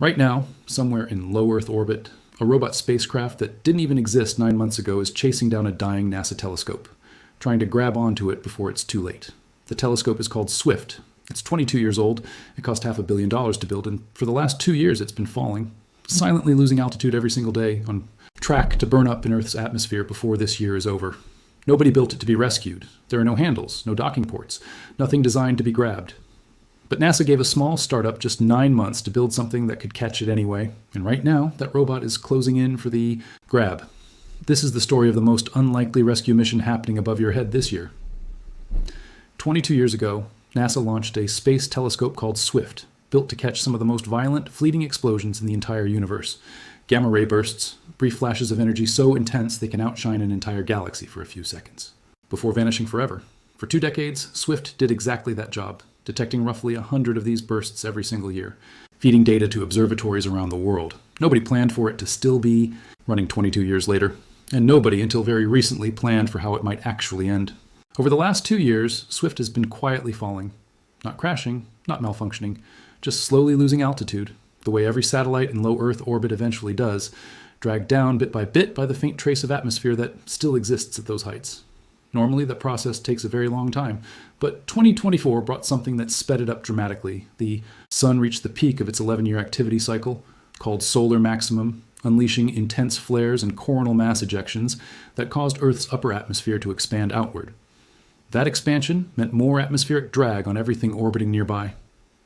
Right now, somewhere in low Earth orbit, a robot spacecraft that didn't even exist 9 months ago is chasing down a dying NASA telescope, trying to grab onto it before it's too late. The telescope is called Swift. It's 22 years old, it cost $500 million to build, and for the last 2 years it's been falling, silently losing altitude every single day, on track to burn up in Earth's atmosphere before this year is over. Nobody built it to be rescued. There are no handles, no docking ports, nothing designed to be grabbed. But NASA gave a small startup just 9 months to build something that could catch it anyway, and right now, that robot is closing in for the grab. This is the story of the most unlikely rescue mission happening above your head this year. 22 years ago, NASA launched a space telescope called Swift, built to catch some of the most violent, fleeting explosions in the entire universe. Gamma ray bursts, brief flashes of energy so intense they can outshine an entire galaxy for a few seconds, before vanishing forever. For 2 decades, Swift did exactly that job, detecting roughly 100 of these bursts every single year, feeding data to observatories around the world. Nobody planned for it to still be running 22 years later, and nobody until very recently planned for how it might actually end. Over the last 2 years, Swift has been quietly falling. Not crashing, not malfunctioning, just slowly losing altitude, the way every satellite in low Earth orbit eventually does, dragged down bit by the faint trace of atmosphere that still exists at those heights. Normally, that process takes a very long time, but 2024 brought something that sped it up dramatically. The sun reached the peak of its 11-year activity cycle, called solar maximum, unleashing intense flares and coronal mass ejections that caused Earth's upper atmosphere to expand outward. That expansion meant more atmospheric drag on everything orbiting nearby.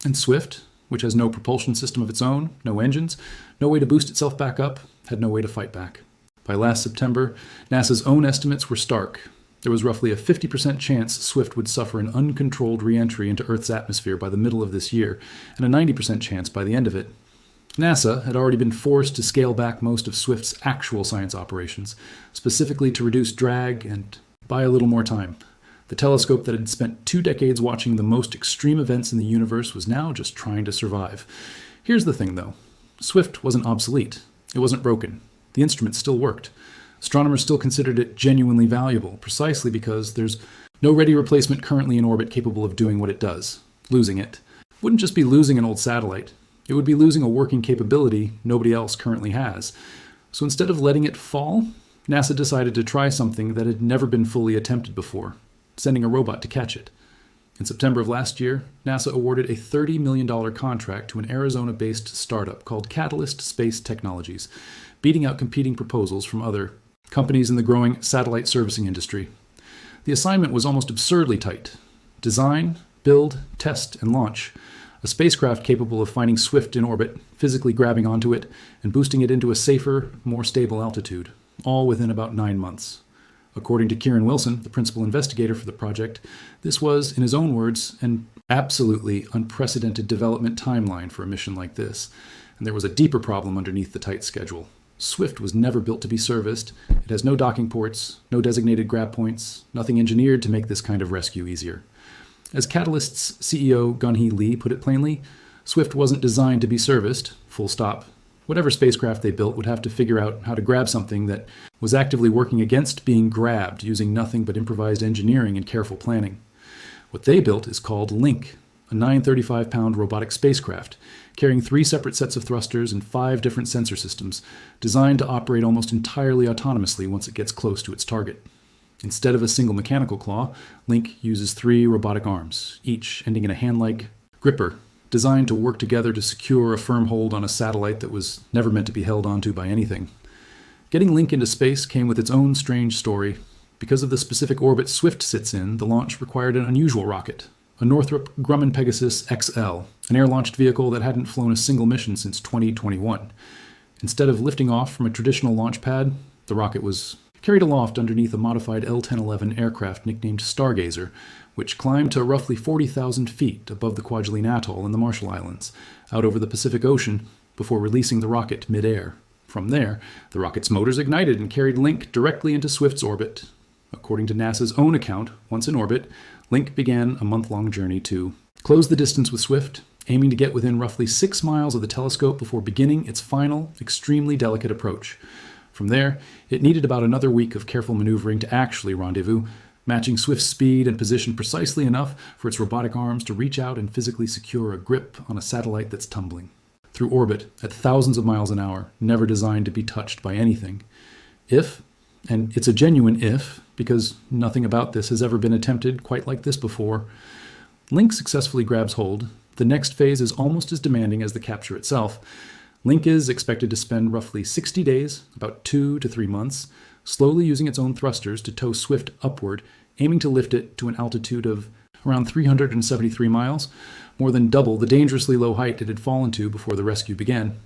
And Swift, which has no propulsion system of its own, no engines, no way to boost itself back up, had no way to fight back. By last September, NASA's own estimates were stark. There was roughly a 50% chance Swift would suffer an uncontrolled re-entry into Earth's atmosphere by the middle of this year, and a 90% chance by the end of it. NASA had already been forced to scale back most of Swift's actual science operations, specifically to reduce drag and buy a little more time. The telescope that had spent 2 decades watching the most extreme events in the universe was now just trying to survive. Here's the thing, though. Swift wasn't obsolete. It wasn't broken. The instrument still worked. Astronomers still considered it genuinely valuable, precisely because there's no ready replacement currently in orbit capable of doing what it does. Losing it wouldn't just be losing an old satellite. It would be losing a working capability nobody else currently has. So instead of letting it fall, NASA decided to try something that had never been fully attempted before, sending a robot to catch it. In September of last year, NASA awarded a $30 million contract to an Arizona-based startup called Katalyst Space Technologies, beating out competing proposals from other companies in the growing satellite servicing industry. The assignment was almost absurdly tight. Design, build, test, and launch a spacecraft capable of finding Swift in orbit, physically grabbing onto it, and boosting it into a safer, more stable altitude, all within about 9 months. According to Kieran Wilson, the principal investigator for the project, this was, in his own words, an absolutely unprecedented development timeline for a mission like this. And there was a deeper problem underneath the tight schedule. Swift was never built to be serviced. It has no docking ports, no designated grab points, nothing engineered to make this kind of rescue easier. As Katalyst's CEO Gunhee Lee put it plainly, Swift wasn't designed to be serviced, full stop. Whatever spacecraft they built would have to figure out how to grab something that was actively working against being grabbed using nothing but improvised engineering and careful planning. What they built is called Link, a 935-pound robotic spacecraft, carrying 3 separate sets of thrusters and 5 different sensor systems, designed to operate almost entirely autonomously once it gets close to its target. Instead of a single mechanical claw, Link uses 3 robotic arms, each ending in a hand-like gripper, designed to work together to secure a firm hold on a satellite that was never meant to be held onto by anything. Getting Link into space came with its own strange story. Because of the specific orbit Swift sits in, the launch required an unusual rocket, a Northrop Grumman Pegasus XL, an air-launched vehicle that hadn't flown a single mission since 2021. Instead of lifting off from a traditional launch pad, the rocket was carried aloft underneath a modified L-1011 aircraft nicknamed Stargazer, which climbed to roughly 40,000 feet above the Kwajalein Atoll in the Marshall Islands, out over the Pacific Ocean, before releasing the rocket mid-air. From there, the rocket's motors ignited and carried Link directly into Swift's orbit. According to NASA's own account, once in orbit, Link began a month-long journey to close the distance with Swift, aiming to get within roughly 6 miles of the telescope before beginning its final, extremely delicate approach. From there, it needed about another week of careful maneuvering to actually rendezvous, matching Swift's speed and position precisely enough for its robotic arms to reach out and physically secure a grip on a satellite that's tumbling. through orbit at thousands of miles an hour, never designed to be touched by anything. If, and it's a genuine if, because nothing about this has ever been attempted quite like this before, Link successfully grabs hold, the next phase is almost as demanding as the capture itself. Link is expected to spend roughly 60 days, about 2 to 3 months, slowly using its own thrusters to tow Swift upward, aiming to lift it to an altitude of around 373 miles, more than double the dangerously low height it had fallen to before the rescue began.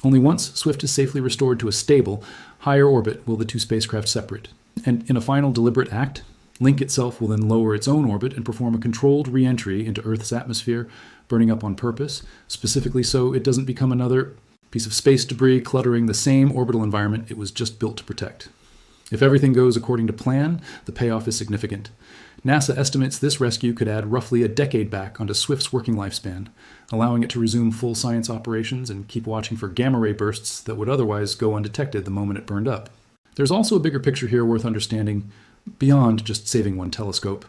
Only once Swift is safely restored to a stable, higher orbit will the two spacecraft separate, and in a final deliberate act, Link itself will then lower its own orbit and perform a controlled re-entry into Earth's atmosphere, burning up on purpose, specifically so it doesn't become another piece of space debris cluttering the same orbital environment it was just built to protect. If everything goes according to plan, the payoff is significant. NASA estimates this rescue could add roughly a decade back onto Swift's working lifespan, allowing it to resume full science operations and keep watching for gamma ray bursts that would otherwise go undetected the moment it burned up. There's also a bigger picture here worth understanding, beyond just saving one telescope.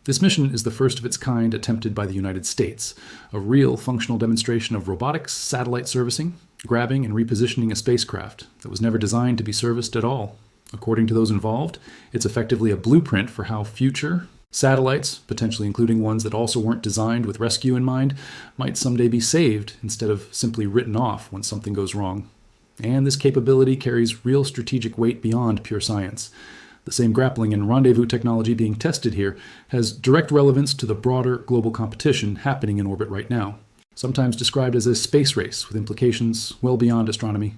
This mission is the first of its kind attempted by the United States, a real functional demonstration of robotics, satellite servicing, grabbing and repositioning a spacecraft that was never designed to be serviced at all. According to those involved, it's effectively a blueprint for how future satellites, potentially including ones that also weren't designed with rescue in mind, might someday be saved instead of simply written off when something goes wrong. And this capability carries real strategic weight beyond pure science. The same grappling and rendezvous technology being tested here has direct relevance to the broader global competition happening in orbit right now, sometimes described as a space race with implications well beyond astronomy.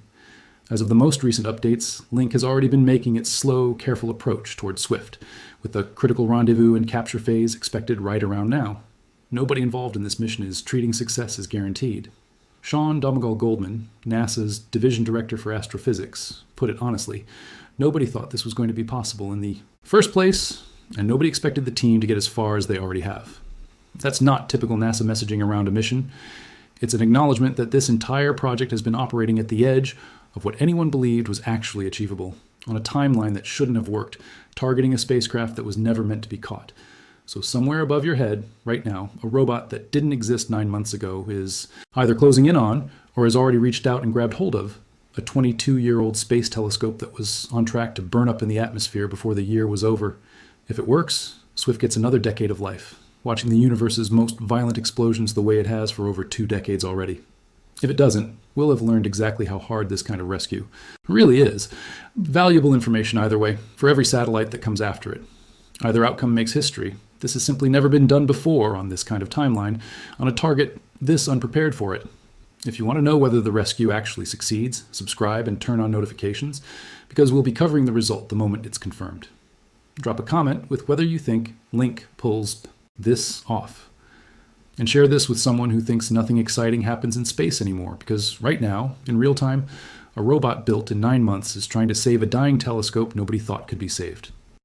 As of the most recent updates, Link has already been making its slow, careful approach towards Swift, with the critical rendezvous and capture phase expected right around now. Nobody involved in this mission is treating success as guaranteed. Sean Donegal-Goldman, NASA's Division Director for Astrophysics, put it honestly, nobody thought this was going to be possible in the first place, and nobody expected the team to get as far as they already have. That's not typical NASA messaging around a mission. It's an acknowledgement that this entire project has been operating at the edge of what anyone believed was actually achievable, on a timeline that shouldn't have worked, targeting a spacecraft that was never meant to be caught. So somewhere above your head, right now, a robot that didn't exist 9 months ago is either closing in on, or has already reached out and grabbed hold of, a 22-year-old space telescope that was on track to burn up in the atmosphere before the year was over. If it works, Swift gets another decade of life, watching the universe's most violent explosions the way it has for over 2 decades already. If it doesn't, we'll have learned exactly how hard this kind of rescue really is. Valuable information either way, for every satellite that comes after it. Either outcome makes history. This has simply never been done before on this kind of timeline, on a target this unprepared for it. If you want to know whether the rescue actually succeeds, subscribe and turn on notifications, because we'll be covering the result the moment it's confirmed. Drop a comment with whether you think Link pulls this off. And share this with someone who thinks nothing exciting happens in space anymore, because right now, in real time, a robot built in 9 months is trying to save a dying telescope nobody thought could be saved.